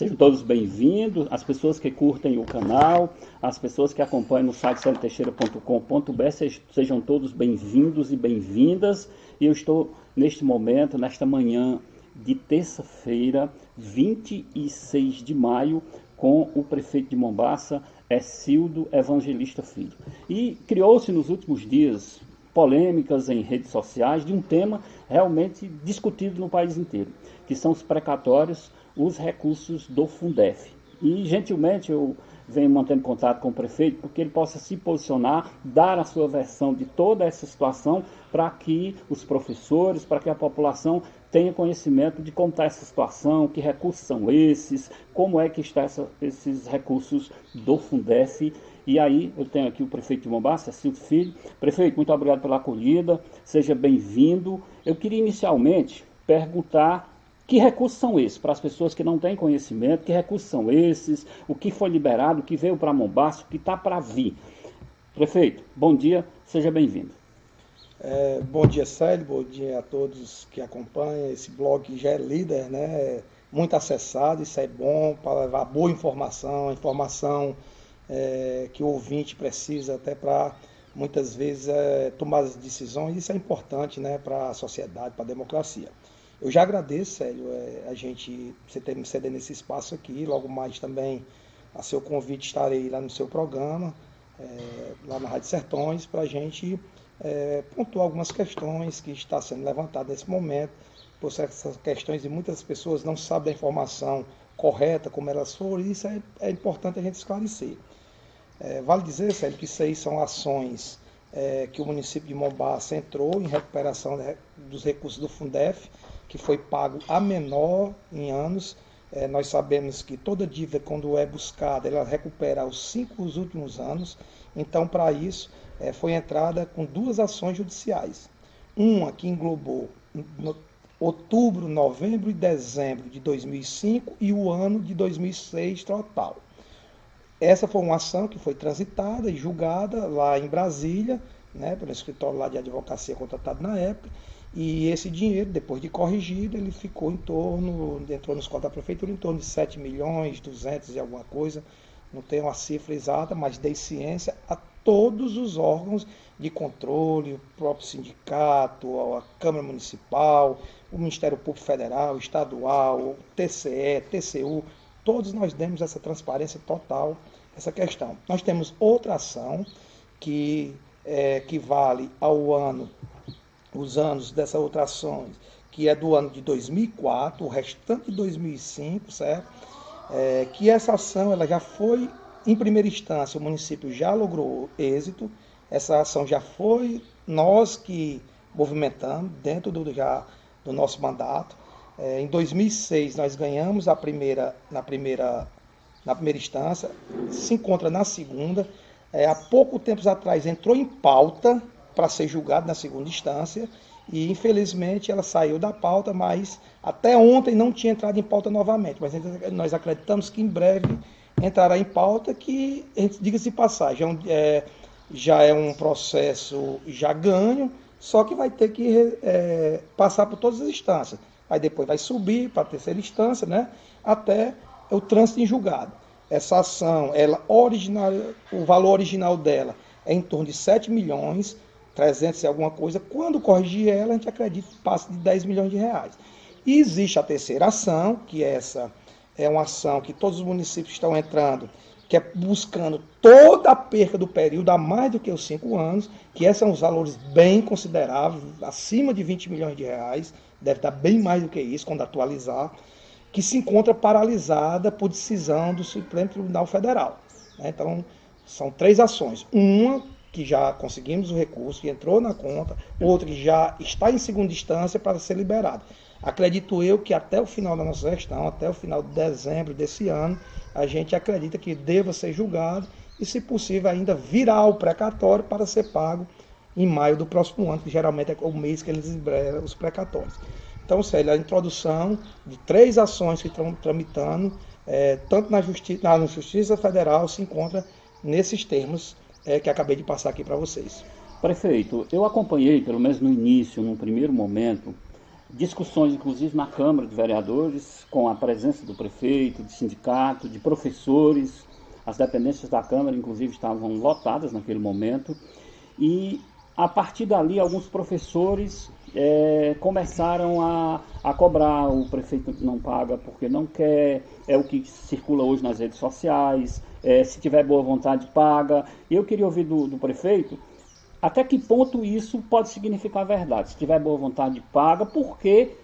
Sejam todos bem-vindos, as pessoas que curtem o canal, as pessoas que acompanham no site celteixeira.com.br, sejam todos bem-vindos e bem-vindas. E eu estou neste momento, nesta manhã de terça-feira, 26 de maio, com o prefeito de Mombaça, Hecildo Evangelista Filho. E criou-se nos últimos dias polêmicas em redes sociais de um tema realmente discutido no país inteiro, que são os precatórios, os recursos do Fundef. E gentilmente eu venho mantendo contato com o prefeito porque ele possa se posicionar, dar a sua versão de toda essa situação para que os professores, para que a população tenha conhecimento de como está essa situação, que recursos são esses, como é que estão esses recursos do Fundef. E aí eu tenho aqui o prefeito de Mombaça, Hecildo Filho. Prefeito, muito obrigado pela acolhida, seja bem-vindo. Eu queria inicialmente perguntar que recursos são esses, para as pessoas que não têm conhecimento, que recursos são esses, o que foi liberado, o que veio para Mombaça, o que está para vir. Prefeito, bom dia, seja bem-vindo. Bom dia, Célio, bom dia a todos que acompanham. Esse blog já é líder, né? Muito acessado, isso é bom para levar boa informação, que o ouvinte precisa até para, muitas vezes, tomar as decisões. Isso é importante, né, para a sociedade, para a democracia. Eu já agradeço, Célio, você ter me cedido nesse espaço aqui. Logo mais também, a seu convite, estarei lá no seu programa, lá na Rádio Sertões, para a gente pontuar algumas questões que estão sendo levantadas nesse momento, por essas questões de muitas pessoas não sabem da informação correta, como elas foram, e isso é importante a gente esclarecer. Vale dizer, Célio, que isso aí são ações que o município de Mombaça entrou em recuperação dos recursos do Fundef, que foi pago a menor em anos. Nós sabemos que toda dívida, quando é buscada, ela recupera os 5 últimos anos. Então, para isso, foi entrada com 2 ações judiciais. Uma que englobou outubro, novembro e dezembro de 2005 e o ano de 2006 total. Essa foi uma ação que foi transitada e julgada lá em Brasília, né, pelo escritório lá de advocacia contratado na época, e esse dinheiro, depois de corrigido, ele ficou entrou nos contas da prefeitura em torno de 7 milhões, 200 e alguma coisa, não tenho a cifra exata, mas dei ciência a todos os órgãos de controle, o próprio sindicato, a Câmara Municipal, o Ministério Público Federal, Estadual, o TCE, TCU, todos nós demos essa transparência total, essa questão. Nós temos outra ação que equivale ao ano, os anos dessa outra ação, que é do ano de 2004, o restante de 2005, certo? Que essa ação ela já foi, em primeira instância, o município já logrou êxito, essa ação já foi nós que movimentamos dentro do nosso mandato. Em 2006 nós ganhamos na primeira instância, se encontra na segunda. Há pouco tempo atrás entrou em pauta para ser julgado na segunda instância e infelizmente ela saiu da pauta, mas até ontem não tinha entrado em pauta novamente. Mas nós acreditamos que em breve entrará em pauta, que, diga-se de passagem, já é um processo já ganho, só que vai ter que passar por todas as instâncias. Aí depois vai subir para a terceira instância, né, até o trânsito em julgado. Essa ação, o valor original dela é em torno de 7 milhões, 300 e alguma coisa. Quando corrigir ela, a gente acredita que passa de 10 milhões de reais. E existe a terceira ação, que essa é uma ação que todos os municípios estão entrando, que é buscando toda a perca do período há mais do que os 5 anos, que esses são os valores bem consideráveis, acima de 20 milhões de reais, deve dar bem mais do que isso quando atualizar, que se encontra paralisada por decisão do Supremo Tribunal Federal. Então, são 3 ações. Uma que já conseguimos o recurso, que entrou na conta, outra que já está em segunda instância para ser liberada. Acredito eu que até o final da nossa gestão, até o final de dezembro desse ano, a gente acredita que deva ser julgado e, se possível, ainda virar o precatório para ser pago em maio do próximo ano, que geralmente é o mês que eles liberam os precatórios. Então, Célio, a introdução de 3 ações que estão tramitando, tanto na Justiça Federal, se encontra nesses termos que acabei de passar aqui para vocês. Prefeito, eu acompanhei, pelo menos no início, num primeiro momento, discussões, inclusive, na Câmara de Vereadores, com a presença do prefeito, de sindicato, de professores. As dependências da Câmara, inclusive, estavam lotadas naquele momento. E, a partir dali, alguns professores começaram a cobrar. O prefeito não paga porque não quer, é o que circula hoje nas redes sociais, se tiver boa vontade, paga. E eu queria ouvir do prefeito até que ponto isso pode significar verdade. Se tiver boa vontade, paga, por que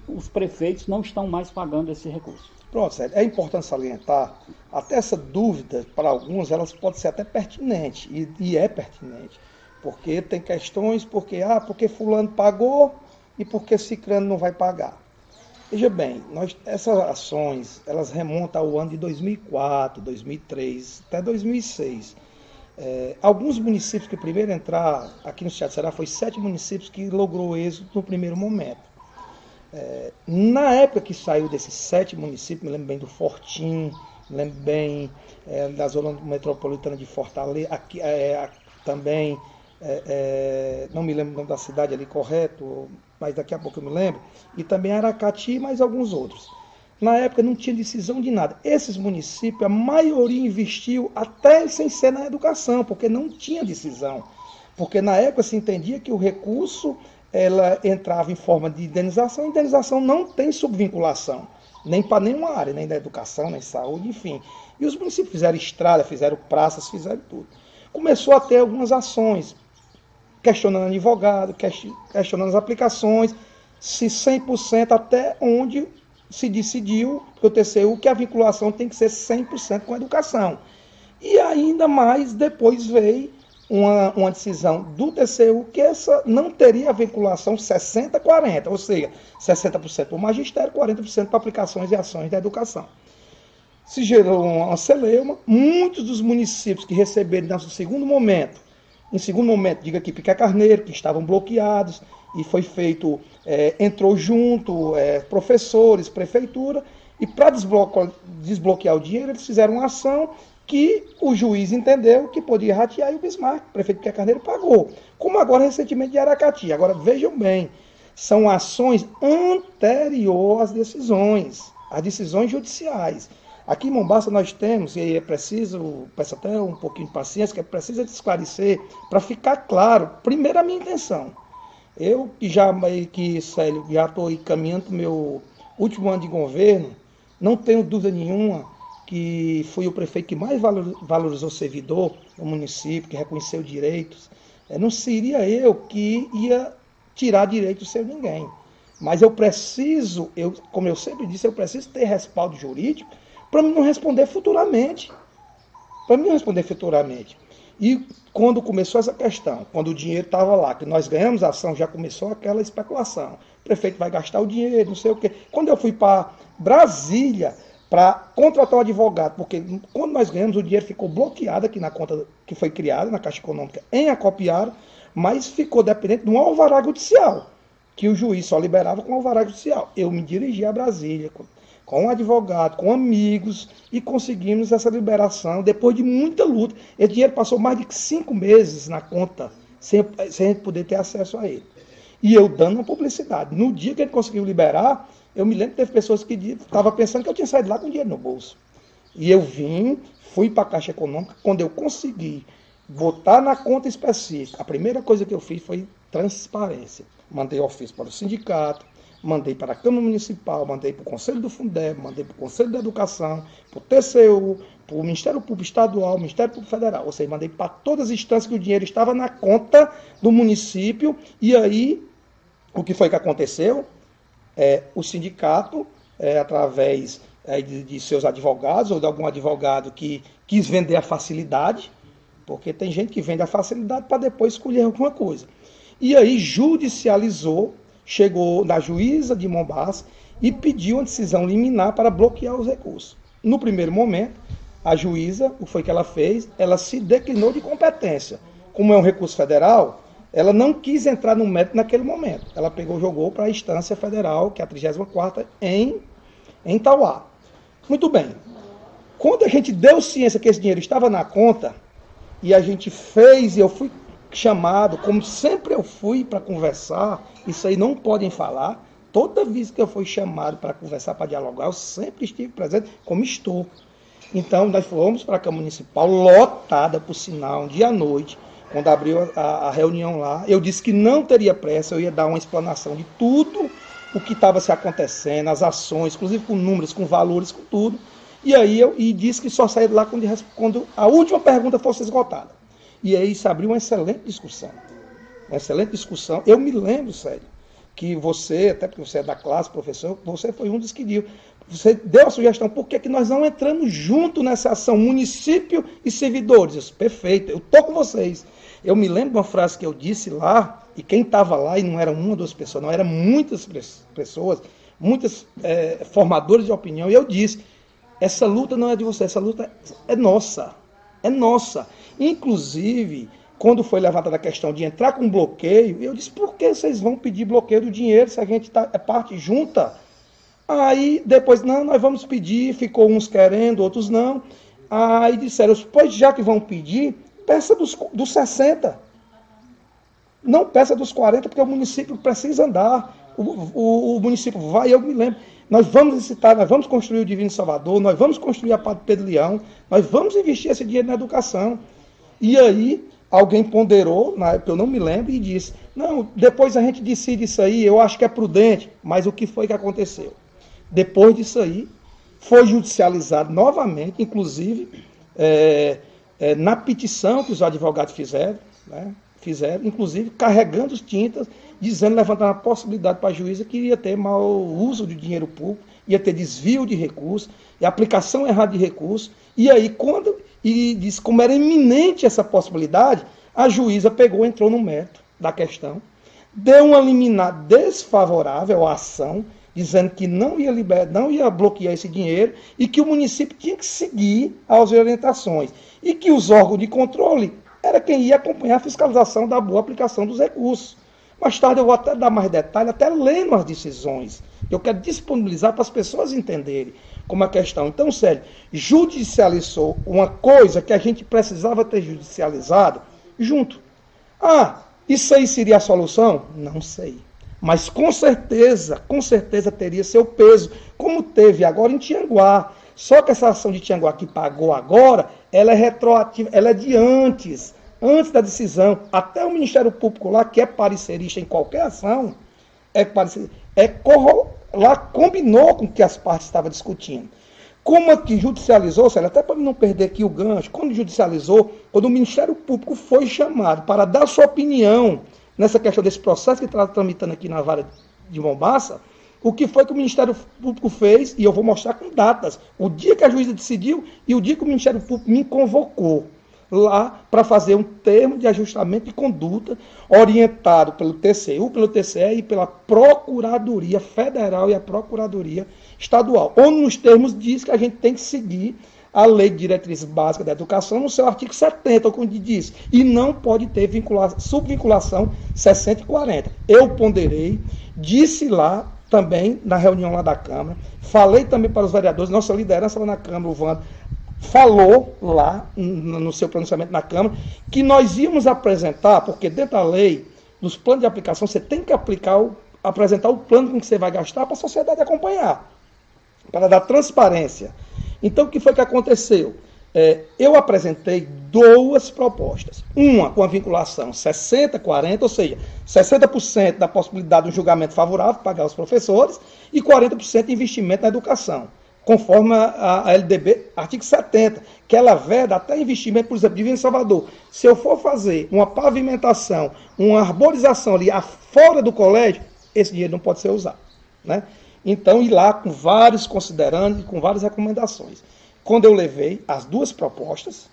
os prefeitos não estão mais pagando esse recurso? Pronto, Sérgio, é importante salientar, até essa dúvida, para alguns, elas podem ser até pertinente, e é pertinente, porque tem questões, porque fulano pagou e porque ciclano não vai pagar. Veja bem, essas ações, elas remontam ao ano de 2004, 2003, até 2006. Alguns municípios que primeiro entrar aqui no Estado do Ceará, foi 7 municípios que logrou êxito no primeiro momento. Na época que saiu desses 7 municípios, me lembro bem do Fortim, me lembro bem da zona metropolitana de Fortaleza, aqui, também, não me lembro o nome da cidade ali correto, mas daqui a pouco eu me lembro, e também Aracati e mais alguns outros. Na época não tinha decisão de nada. Esses municípios, a maioria investiu até sem ser na educação, porque não tinha decisão. Porque na época se entendia que o recurso ela entrava em forma de indenização. A indenização não tem subvinculação, nem para nenhuma área, nem da educação, nem saúde, enfim. E os municípios fizeram estrada, fizeram praças, fizeram tudo. Começou a ter algumas ações, questionando advogado, questionando as aplicações, se 100% até onde se decidiu, porque o TCU, que a vinculação tem que ser 100% com a educação. E ainda mais depois veio uma decisão do TCU que essa não teria vinculação 60-40, ou seja, 60% para o magistério, 40% para aplicações e ações da educação. Se gerou uma celeuma, muitos dos municípios que receberam em segundo momento, diga aqui Piqué Carneiro, que estavam bloqueados, e foi feito, entrou junto, professores, prefeitura, e para desbloquear o dinheiro, eles fizeram uma ação que o juiz entendeu que podia ratear e o Bismarck, o prefeito Piqué Carneiro, pagou. Como agora recentemente de Aracati. Agora vejam bem, são ações anteriores às decisões judiciais. Aqui em Mombaça nós temos, e é preciso, peço até um pouquinho de paciência, que é preciso esclarecer, para ficar claro, primeiro a minha intenção. Eu que Célio, já estou caminhando para o meu último ano de governo, não tenho dúvida nenhuma que fui o prefeito que mais valorizou o servidor no município, que reconheceu direitos. Não seria eu que ia tirar direitos sem ninguém. Mas eu preciso, como eu sempre disse, eu preciso ter respaldo jurídico para não responder futuramente. E quando começou essa questão, quando o dinheiro estava lá, que nós ganhamos a ação, já começou aquela especulação. O prefeito vai gastar o dinheiro, não sei o quê. Quando eu fui para Brasília para contratar um advogado, porque quando nós ganhamos, o dinheiro ficou bloqueado aqui na conta que foi criada, na Caixa Econômica, em Acopiara, mas ficou dependente de um alvará judicial, que o juiz só liberava com alvará judicial. Eu me dirigi a Brasília com um advogado, com amigos, e conseguimos essa liberação depois de muita luta. Esse dinheiro passou mais de 5 meses na conta, sem a gente poder ter acesso a ele. E eu dando uma publicidade. No dia que ele conseguiu liberar, eu me lembro que teve pessoas que estavam pensando que eu tinha saído lá com dinheiro no bolso. E eu fui para a Caixa Econômica, quando eu consegui botar na conta específica, a primeira coisa que eu fiz foi transparência. Mandei ofício para o sindicato, mandei para a Câmara Municipal, mandei para o Conselho do Fundeb, mandei para o Conselho da Educação, para o TCU, para o Ministério Público Estadual, Ministério Público Federal. Ou seja, mandei para todas as instâncias que o dinheiro estava na conta do município. E aí, o que foi que aconteceu? O sindicato, através de seus advogados, ou de algum advogado que quis vender a facilidade, porque tem gente que vende a facilidade para depois escolher alguma coisa. E aí judicializou, chegou na juíza de Mombaça e pediu uma decisão liminar para bloquear os recursos. No primeiro momento, a juíza, o que foi que ela fez? Ela se declinou de competência. Como é um recurso federal, ela não quis entrar no mérito naquele momento. Ela jogou para a instância federal, que é a 34ª, em Tauá. Muito bem. Quando a gente deu ciência que esse dinheiro estava na conta, e a gente fez, e eu fui chamado, como sempre eu fui para conversar, isso aí não podem falar, toda vez que eu fui chamado para conversar, para dialogar, eu sempre estive presente, como estou. Então, nós fomos para a Câmara Municipal, lotada, por sinal, um dia à noite, quando abriu a reunião lá. Eu disse que não teria pressa, eu ia dar uma explanação de tudo o que estava se acontecendo, as ações, inclusive com números, com valores, com tudo. E aí disse que só saía de lá quando a última pergunta fosse esgotada. E aí se abriu uma excelente discussão. Uma excelente discussão. Eu me lembro, Célio, que você, até porque você é da classe, professor, você foi um dos que deu. Você deu a sugestão, por que nós não entramos junto nessa ação, município e servidores? Eu disse, perfeito, eu estou com vocês. Eu me lembro de uma frase que eu disse lá, e quem estava lá, e não era uma ou duas pessoas, não, eram muitas pessoas, muitas formadores de opinião, e eu disse, essa luta não é de você, essa luta é nossa, é nossa. Inclusive, quando foi levantada a questão de entrar com bloqueio, eu disse, por que vocês vão pedir bloqueio do dinheiro se a gente é parte junta? Aí depois, não, nós vamos pedir, ficou uns querendo, outros não. Aí disseram, pois já que vão pedir, peça dos 60. Não peça dos 40, porque o município precisa andar. O município vai, eu me lembro. Nós vamos licitar, nós vamos construir o Divino Salvador, nós vamos construir a Padre Pedro Leão, nós vamos investir esse dinheiro na educação. E aí, alguém ponderou, na época eu não me lembro, e disse, não, depois a gente decide isso aí, eu acho que é prudente. Mas o que foi que aconteceu? Depois disso aí, foi judicializado novamente, inclusive, na petição que os advogados fizeram, inclusive carregando os tintas, dizendo, levantando a possibilidade para a juíza que ia ter mau uso de dinheiro público, ia ter desvio de recursos, e aplicação errada de recursos. E aí, disse como era iminente essa possibilidade, a juíza entrou no mérito da questão, deu uma liminar desfavorável à ação, dizendo que não ia bloquear esse dinheiro e que o município tinha que seguir as orientações. E que os órgãos de controle era quem ia acompanhar a fiscalização da boa aplicação dos recursos. Mais tarde eu vou até dar mais detalhe, até lendo as decisões. Eu quero disponibilizar para as pessoas entenderem como a questão. Então, Célio, judicializou uma coisa que a gente precisava ter judicializado junto. Isso aí seria a solução? Não sei. Mas com certeza teria seu peso, como teve agora em Tianguá. Só que essa ação de Tianguá que pagou agora, ela é retroativa, ela é de antes da decisão. Até o Ministério Público lá, que é parecerista em qualquer ação, lá combinou com o que as partes estavam discutindo. Como aqui judicializou, até para não perder aqui o gancho, quando o Ministério Público foi chamado para dar sua opinião nessa questão desse processo que está tramitando aqui na vara de Mombaça, o que foi que o Ministério Público fez, e eu vou mostrar com datas, o dia que a juíza decidiu e o dia que o Ministério Público me convocou lá para fazer um termo de ajustamento de conduta orientado pelo TCU, pelo TCE e pela Procuradoria Federal e a Procuradoria Estadual, onde nos termos diz que a gente tem que seguir a Lei de Diretriz Básica da Educação no seu artigo 70, como diz, e não pode ter subvinculação 60 e 40. Eu ponderei, disse lá também, na reunião lá da Câmara, falei também para os vereadores, nossa liderança lá na Câmara, o Wanda, falou lá, no seu pronunciamento na Câmara, que nós íamos apresentar, porque dentro da lei, dos planos de aplicação, você tem que apresentar o plano com que você vai gastar para a sociedade acompanhar, para dar transparência. Então, o que foi que aconteceu? Eu apresentei duas propostas. Uma com a vinculação 60-40, ou seja, 60% da possibilidade de um julgamento favorável para pagar os professores e 40% de investimento na educação, conforme a LDB, artigo 70, que ela veda até investimento, por exemplo, Divino Salvador. Se eu for fazer uma pavimentação, uma arborização ali fora do colégio, esse dinheiro não pode ser usado, né? Então, ir lá com vários considerandos e com várias recomendações. Quando eu levei as duas propostas,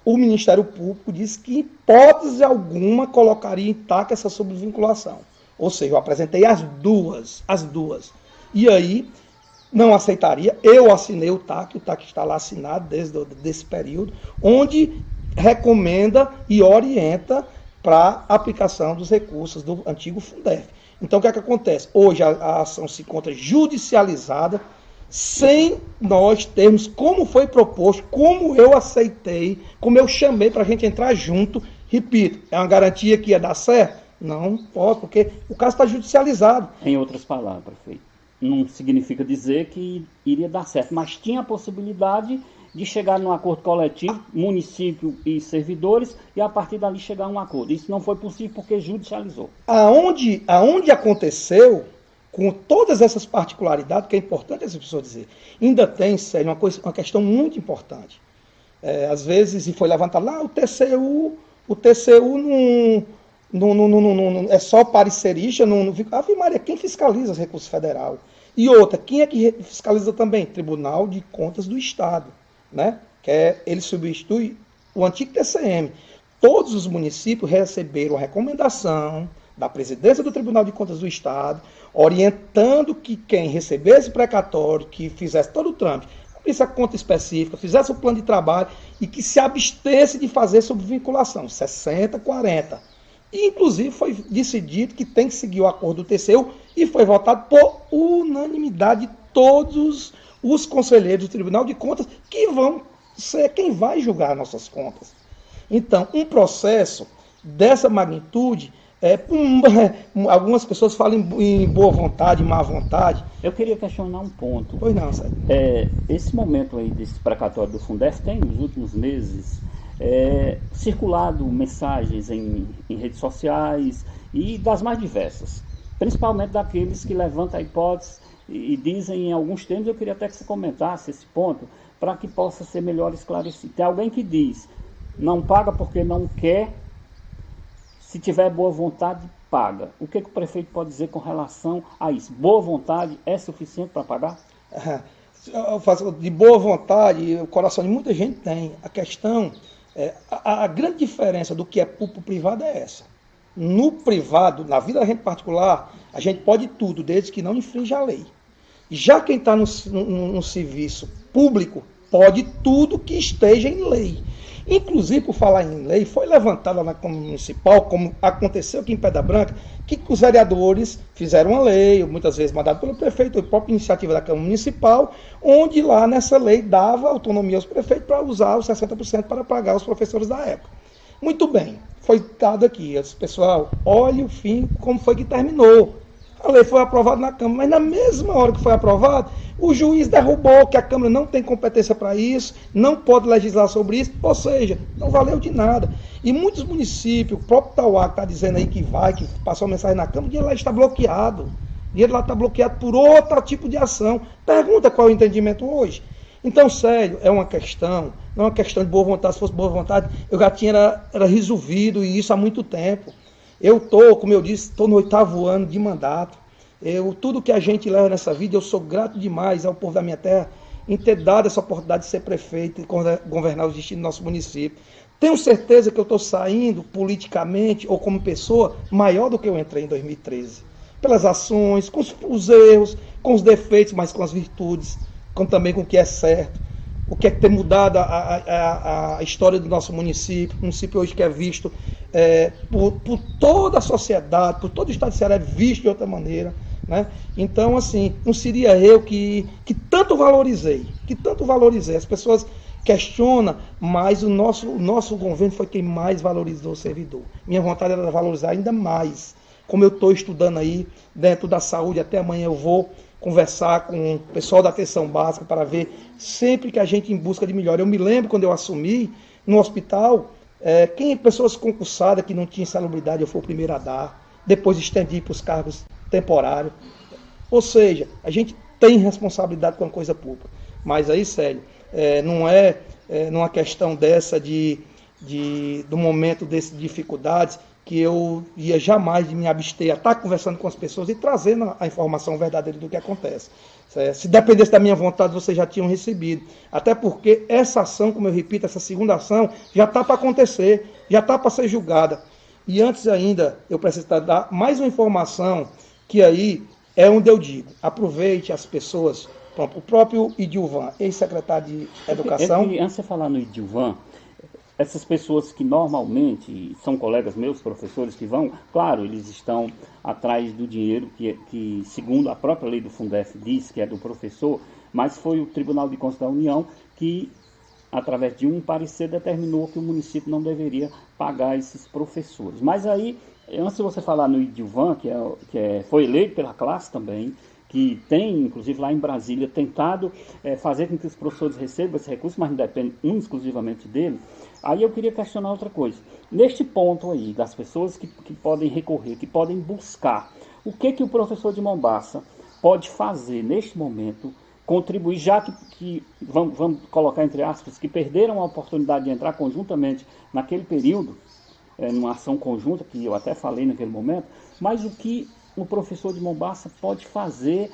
o Ministério Público disse que, em hipótese alguma, colocaria intacta essa subvinculação. Ou seja, eu apresentei as duas. E aí, não aceitaria. Eu assinei o TAC está lá assinado desde esse período, onde recomenda e orienta para a aplicação dos recursos do antigo Fundef. Então, o que é que acontece? Hoje a ação se encontra judicializada, sem nós termos, como foi proposto, como eu aceitei, como eu chamei para a gente entrar junto. Repito, é uma garantia que ia dar certo? Não pode, porque o caso está judicializado. Em outras palavras, prefeito, não significa dizer que iria dar certo, mas tinha a possibilidade de chegar num acordo coletivo, município e servidores, e a partir dali chegar a um acordo. Isso não foi possível porque judicializou. Aonde aconteceu, com todas essas particularidades, que é importante as pessoas dizer, ainda tem, Sérgio, uma questão muito importante. Às vezes, e foi levantado lá, o TCU não é só parecerista, Ave Maria, quem fiscaliza os recursos federal? E outra, quem é que fiscaliza também? Tribunal de Contas do Estado, né? Ele substitui o antigo TCM. Todos os municípios receberam a recomendação da presidência do Tribunal de Contas do Estado, orientando que quem recebesse precatório, que fizesse todo o trâmite, abrisse a conta específica, fizesse o plano de trabalho e que se abstesse de fazer subvinculação, 60-40. E, inclusive, foi decidido que tem que seguir o acordo do TCU e foi votado por unanimidade de todos os conselheiros do Tribunal de Contas, que vão ser quem vai julgar nossas contas. Então, um processo dessa magnitude, algumas pessoas falam em boa vontade, má vontade. Eu queria questionar um ponto. Pois não, Sérgio. Esse momento aí desse precatório do Fundef tem, nos últimos meses, circulado mensagens em redes sociais e das mais diversas, principalmente daqueles que levantam a hipótese e dizem em alguns termos. Eu queria até que você comentasse esse ponto para que possa ser melhor esclarecido. Tem alguém que diz, não paga porque não quer, se tiver boa vontade, paga. O que o prefeito pode dizer com relação a isso? Boa vontade é suficiente para pagar? Eu faço de boa vontade, o coração de muita gente tem. A questão, a grande diferença do que é público e privado é essa. No privado, na vida da gente particular, a gente pode tudo, desde que não infrinja a lei. Já quem está no serviço público pode tudo que esteja em lei. Inclusive, por falar em lei, foi levantada na Câmara Municipal, como aconteceu aqui em Pedra Branca, que os vereadores fizeram uma lei, muitas vezes mandada pelo prefeito, a própria iniciativa da Câmara Municipal, onde lá nessa lei dava autonomia aos prefeitos para usar os 60% para pagar os professores da época. Muito bem, foi dado aqui. Pessoal, olha o fim, como foi que terminou. A lei foi aprovada na Câmara, mas na mesma hora que foi aprovada, o juiz derrubou que a Câmara não tem competência para isso, não pode legislar sobre isso, ou seja, não valeu de nada. E muitos municípios, o próprio Tauá que está dizendo aí que passou a mensagem na Câmara, o dinheiro lá está bloqueado. O dinheiro lá está bloqueado por outro tipo de ação. Pergunta qual é o entendimento hoje. Então, sério, não é uma questão de boa vontade. Se fosse boa vontade, eu já tinha era resolvido, e isso há muito tempo. Eu como eu disse, estou no 8º ano de mandato. Tudo que a gente leva nessa vida, eu sou grato demais ao povo da minha terra em ter dado essa oportunidade de ser prefeito e governar os destinos do nosso município. Tenho certeza que eu estou saindo politicamente ou como pessoa maior do que eu entrei em 2013. Pelas ações, com os erros, com os defeitos, mas com as virtudes, também com o que é certo. O que é ter mudado a história do nosso município, um município hoje que é visto por toda a sociedade, por todo o estado de Ceará, é visto de outra maneira. Né? Então, assim, não seria eu que tanto valorizei. As pessoas questionam, mas o nosso governo foi quem mais valorizou o servidor. Minha vontade era valorizar ainda mais. Como eu estou estudando aí, dentro da saúde, até amanhã eu vou conversar com o pessoal da atenção básica para ver sempre que a gente em busca de melhor. Eu me lembro quando eu assumi no hospital, pessoas concursadas que não tinham salubridade, eu fui o primeiro a dar. Depois estendi para os cargos temporários. Ou seja, a gente tem responsabilidade com a coisa pública. Mas aí, sério, não é numa questão dessa do momento dessas dificuldades que eu ia jamais me abster a estar conversando com as pessoas e trazendo a informação verdadeira do que acontece. Se dependesse da minha vontade, vocês já tinham recebido. Até porque essa ação, como eu repito, essa segunda ação, já está para acontecer, já está para ser julgada. E antes ainda, eu preciso dar mais uma informação, que aí é onde eu digo, aproveite as pessoas, o próprio Idilvan, ex-secretário de Educação. Antes de você falar no Idilvan, essas pessoas que normalmente são colegas meus, professores que vão, claro, eles estão atrás do dinheiro que segundo a própria lei do Fundef diz que é do professor, mas foi o Tribunal de Contas da União que, através de um parecer, determinou que o município não deveria pagar esses professores. Mas aí Antes de você falar no Idilvan, foi eleito pela classe também, que tem, inclusive lá em Brasília, tentado fazer com que os professores recebam esse recurso, mas não depende exclusivamente dele. Aí eu queria questionar outra coisa. Neste ponto aí, das pessoas que podem recorrer, que podem buscar, o que o professor de Mombaça pode fazer neste momento, contribuir, já que vamos colocar entre aspas, que perderam a oportunidade de entrar conjuntamente naquele período, numa ação conjunta, que eu até falei naquele momento, mas o que o professor de Mombaça pode fazer,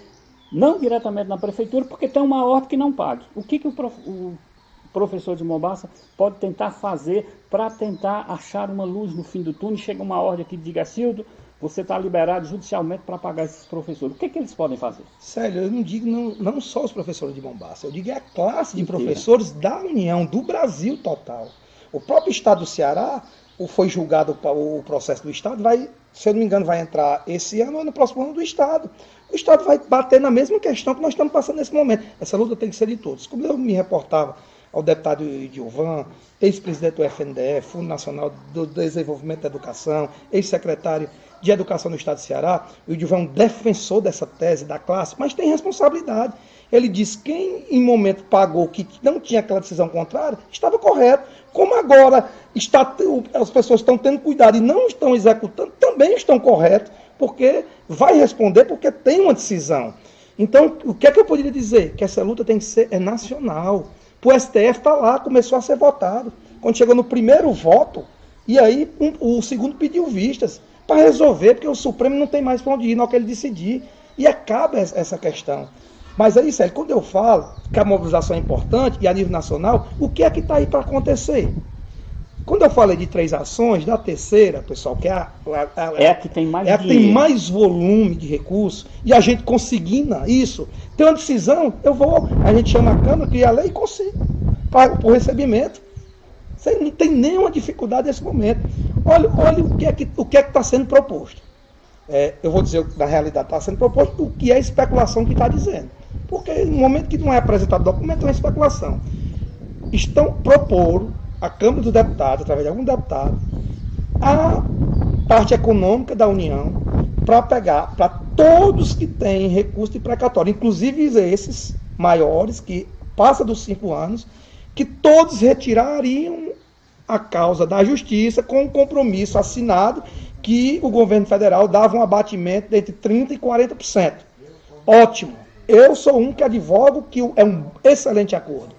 não diretamente na prefeitura, porque tem uma ordem que não pague. O que o professor de Mombaça pode tentar fazer para tentar achar uma luz no fim do túnel? Chega uma ordem aqui de diga, Cildo, você está liberado judicialmente para pagar esses professores. O que eles podem fazer? Sério, eu não digo não só os professores de Mombaça, eu digo a classe de professores da União, do Brasil total. O próprio Estado do Ceará, foi julgado o processo do Estado, se eu não me engano, vai entrar esse ano ou no próximo ano do Estado. O Estado vai bater na mesma questão que nós estamos passando nesse momento. Essa luta tem que ser de todos. Como eu me reportava ao deputado Idilvan, ex-presidente do FNDE, Fundo Nacional do Desenvolvimento da Educação, ex-secretário de Educação no Estado do Ceará, o Idilvan é um defensor dessa tese da classe, mas tem responsabilidade. Ele diz que quem em momento pagou que não tinha aquela decisão contrária, estava correto. Como agora as pessoas estão tendo cuidado e não estão executando, também estão corretos, porque vai responder porque tem uma decisão. Então, o que é que eu poderia dizer? Que essa luta tem que ser nacional. O STF está lá, começou a ser votado. Quando chegou no primeiro voto, e aí o segundo pediu vistas para resolver, porque o Supremo não tem mais para onde ir, não é que ele decidir. E acaba essa questão. Mas aí, Célio, quando eu falo que a mobilização é importante, e a nível nacional, o que é que está aí para acontecer? Quando eu falei de 3 ações, da terceira, pessoal, que é a que tem mais tem mais volume de recursos, e a gente conseguindo isso, tem uma decisão, a gente chama a Câmara, cria a lei e consigo, para o recebimento. Você não tem nenhuma dificuldade nesse momento. Olha o que é que está sendo proposto. Eu vou dizer, na realidade, está sendo proposto o que é especulação que está dizendo. Porque no momento que não é apresentado documento, é uma especulação. Estão propondo a Câmara dos Deputados, através de algum deputado, a parte econômica da União para pegar para todos que têm recurso de precatório, inclusive esses maiores, que passa dos 5 anos, que todos retirariam a causa da justiça com um compromisso assinado que o governo federal dava um abatimento de entre 30% e 40%. Ótimo. Eu sou um que advogo que é um excelente acordo.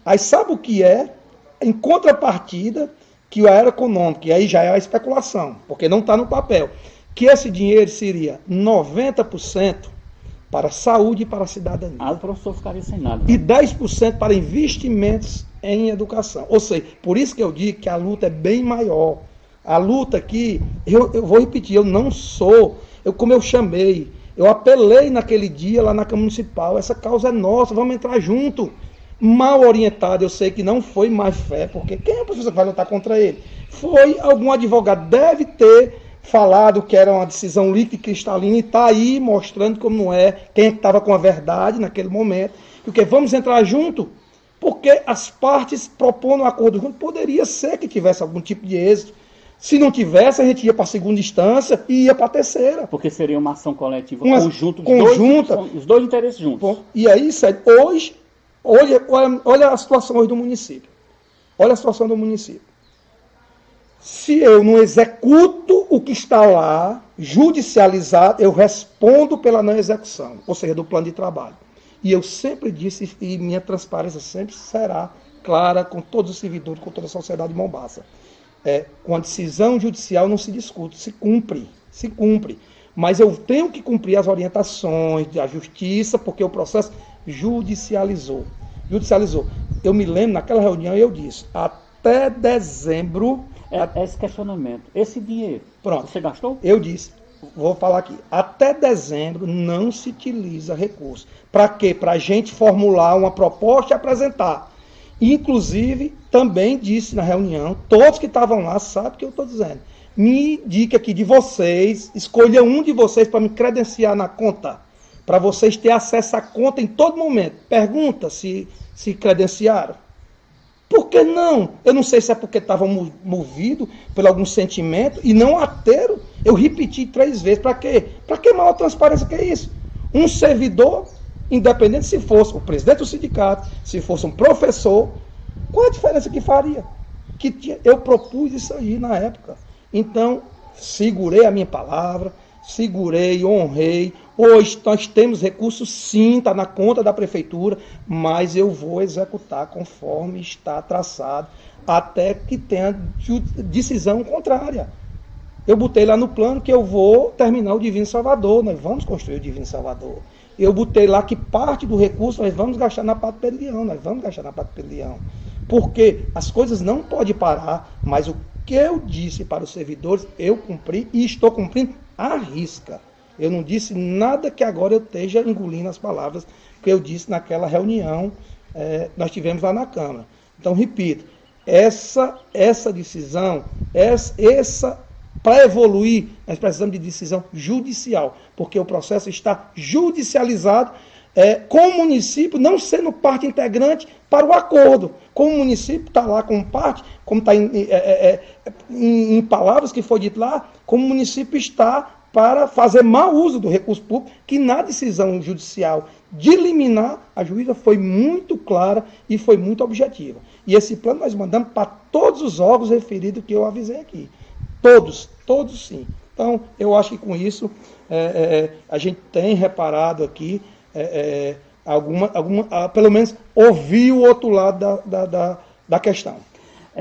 Aí sabe o que é? Em contrapartida, que a era econômica, e aí já é a especulação, porque não está no papel, que esse dinheiro seria 90% para a saúde e para a cidadania. O professor ficaria sem nada. E 10% para investimentos em educação. Ou seja, por isso que eu digo que a luta é bem maior. A luta aqui, eu vou repetir, eu não sou, como eu chamei, eu apelei naquele dia lá na Câmara Municipal, essa causa é nossa, vamos entrar junto. Mal orientado, eu sei que não foi má fé, porque quem é o professor que vai lutar contra ele? Foi algum advogado, deve ter falado que era uma decisão líquida e cristalina, e está aí mostrando como não é, quem é que estava com a verdade naquele momento, porque vamos entrar junto, porque as partes propondo um acordo junto, poderia ser que tivesse algum tipo de êxito. Se não tivesse, a gente ia para a segunda instância e ia para a terceira. Porque seria uma ação coletiva conjunta, os dois interesses juntos. Bom, e aí, Sérgio, hoje, olha a situação hoje do município. Olha a situação do município. Se eu não executo o que está lá, judicializado, eu respondo pela não execução, ou seja, do plano de trabalho. E eu sempre disse, e minha transparência sempre será clara com todos os servidores, com toda a sociedade de Mombaça. Com a decisão judicial não se discute, se cumpre. Mas eu tenho que cumprir as orientações da justiça, porque o processo judicializou. Eu me lembro, naquela reunião, eu disse, até dezembro... Esse questionamento, esse dinheiro, pronto, você gastou? Eu disse, vou falar aqui, até dezembro não se utiliza recurso. Para quê? Para a gente formular uma proposta e apresentar. Inclusive, também disse na reunião, todos que estavam lá sabem o que eu estou dizendo. Me indique aqui de vocês, escolha um de vocês para me credenciar na conta, para vocês terem acesso à conta em todo momento. Pergunta se credenciaram. Por que não? Eu não sei se é porque estava movido por algum sentimento e não ateram. Eu repeti 3 vezes. Para quê? Para que maior transparência que é isso? Um servidor, independente se fosse o presidente do sindicato, se fosse um professor, qual a diferença que faria? Eu propus isso aí na época. Então, segurei a minha palavra, segurei, honrei. Hoje nós temos recursos, sim, está na conta da prefeitura, mas eu vou executar conforme está traçado, até que tenha decisão contrária. Eu botei lá no plano que eu vou terminar o Divino Salvador, nós vamos construir o Divino Salvador. Eu botei lá que parte do recurso nós vamos gastar na Padre Pedro Leão, Porque as coisas não podem parar, mas o que eu disse para os servidores, eu cumpri e estou cumprindo à risca. Eu não disse nada que agora eu esteja engolindo as palavras que eu disse naquela reunião nós tivemos lá na Câmara. Então, repito, essa decisão, para evoluir, nós precisamos de decisão judicial, porque o processo está judicializado, com o município não sendo parte integrante para o acordo. Como o município está lá como parte, como está em palavras que foi dito lá, como o município está para fazer mau uso do recurso público, que na decisão judicial de liminar, a juíza foi muito clara e foi muito objetiva. E esse plano nós mandamos para todos os órgãos referidos que eu avisei aqui. Todos sim. Então, eu acho que com isso a gente tem reparado aqui pelo menos ouvir o outro lado da questão.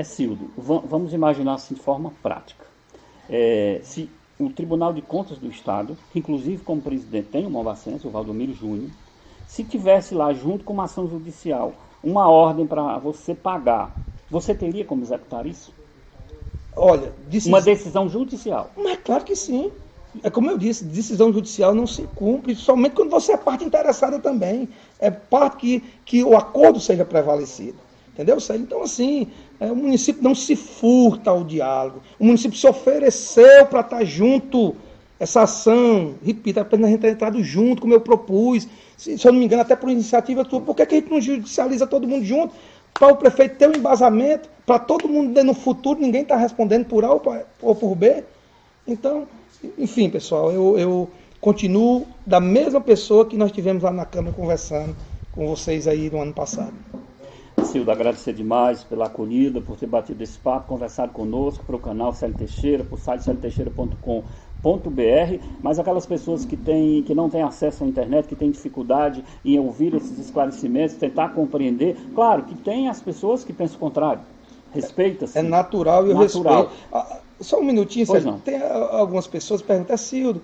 Cildo, vamos imaginar assim de forma prática. Se o Tribunal de Contas do Estado, que inclusive como presidente tem o Movacense, o Valdomiro Júnior, se tivesse lá junto com uma ação judicial, uma ordem para você pagar, você teria como executar isso? Olha, uma decisão judicial. Mas claro que sim. É como eu disse, decisão judicial não se cumpre, somente quando você é parte interessada também. É parte que o acordo seja prevalecido. Entendeu, Célio? Então, assim, o município não se furta ao diálogo. O município se ofereceu para estar junto. Essa ação, repito, apenas a gente ter entrado junto, como eu propus. Se eu não me engano, até por iniciativa tua. Por que a gente não judicializa todo mundo junto? Para o prefeito ter um embasamento, para todo mundo no futuro, ninguém está respondendo por A ou por B. Então, enfim, pessoal, eu continuo da mesma pessoa que nós tivemos lá na Câmara conversando com vocês aí no ano passado. Cildo, agradecer demais pela acolhida, por ter batido esse papo, conversado conosco, para o canal Célio Teixeira, para o site celteixeira.com.br, mas aquelas pessoas que não têm acesso à internet, que têm dificuldade em ouvir esses esclarecimentos, tentar compreender, claro que tem as pessoas que pensam o contrário, respeita-se. É natural e eu respeito. Só um minutinho, Célio. Tem algumas pessoas que perguntam, Cildo,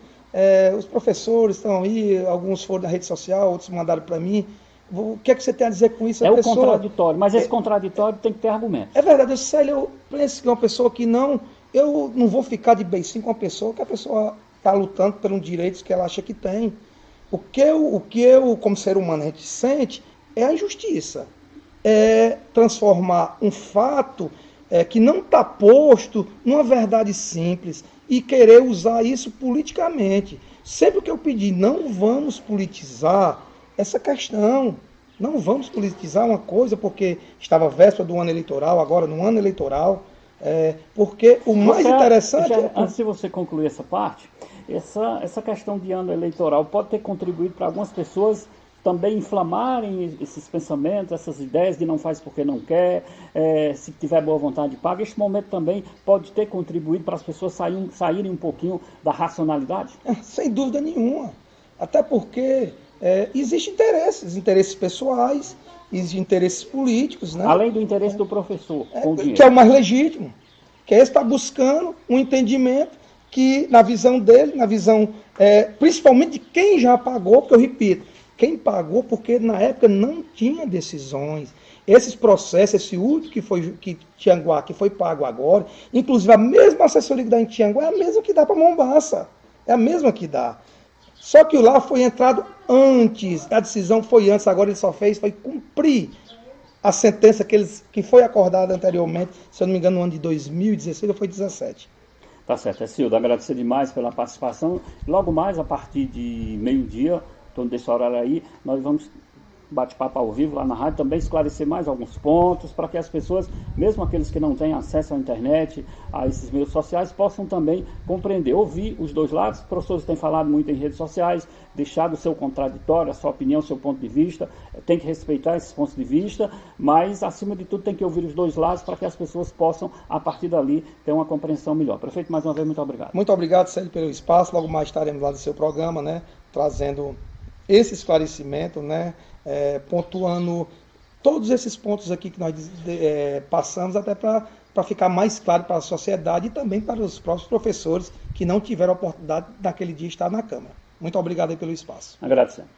os professores estão aí, alguns foram na rede social, outros mandaram para mim, o que é que você tem a dizer com isso? O contraditório, mas esse contraditório tem que ter argumento. É verdade, Célio, eu penso que é uma pessoa que eu não vou ficar de beicinho com uma pessoa que a pessoa está lutando pelos direitos que ela acha que tem. O que eu, como ser humano, a gente sente é a injustiça. É transformar um fato que não está posto numa verdade simples e querer usar isso politicamente. Sempre que eu pedi, não vamos politizar essa questão. Não vamos politizar uma coisa porque estava véspera do ano eleitoral, agora no ano eleitoral. Porque o mais interessante... Antes de você concluir essa parte, essa questão de ano eleitoral pode ter contribuído para algumas pessoas também inflamarem esses pensamentos, essas ideias de não faz porque não quer, se tiver boa vontade paga. Este momento também pode ter contribuído para as pessoas saírem um pouquinho da racionalidade? Sem dúvida nenhuma. Até porque existem interesses pessoais, existem interesses políticos, né? Além do interesse do professor, com o dinheiro. Que é o mais legítimo, que é estar buscando um entendimento que, na visão dele, na visão principalmente de quem já pagou, porque eu repito, quem pagou porque na época não tinha decisões. Esses processos, esse último que Tianguá, que foi pago agora, inclusive a mesma assessoria que dá em Tianguá é a mesma que dá para Mombaça. É a mesma que dá. Só que lá foi entrado antes, a decisão foi antes, agora ele só foi cumprir a sentença que foi acordada anteriormente, se eu não me engano, no ano de 2016 ou foi 2017. Tá certo, Cildo, agradecer demais pela participação. Logo mais, a partir de meio-dia, então desse horário aí, nós vamos bate-papo ao vivo lá na rádio, também esclarecer mais alguns pontos, para que as pessoas, mesmo aqueles que não têm acesso à internet, a esses meios sociais, possam também compreender, ouvir os dois lados. Os professores têm falado muito em redes sociais, deixado o seu contraditório, a sua opinião, o seu ponto de vista, tem que respeitar esses pontos de vista, mas, acima de tudo, tem que ouvir os dois lados para que as pessoas possam, a partir dali, ter uma compreensão melhor. Prefeito, mais uma vez, muito obrigado. Muito obrigado, Célio, pelo espaço. Logo mais estaremos lá no seu programa, né, trazendo esse esclarecimento, né, pontuando todos esses pontos aqui que nós passamos, até para ficar mais claro para a sociedade e também para os próprios professores que não tiveram a oportunidade daquele dia estar na Câmara. Muito obrigado aí pelo espaço. Agradecendo.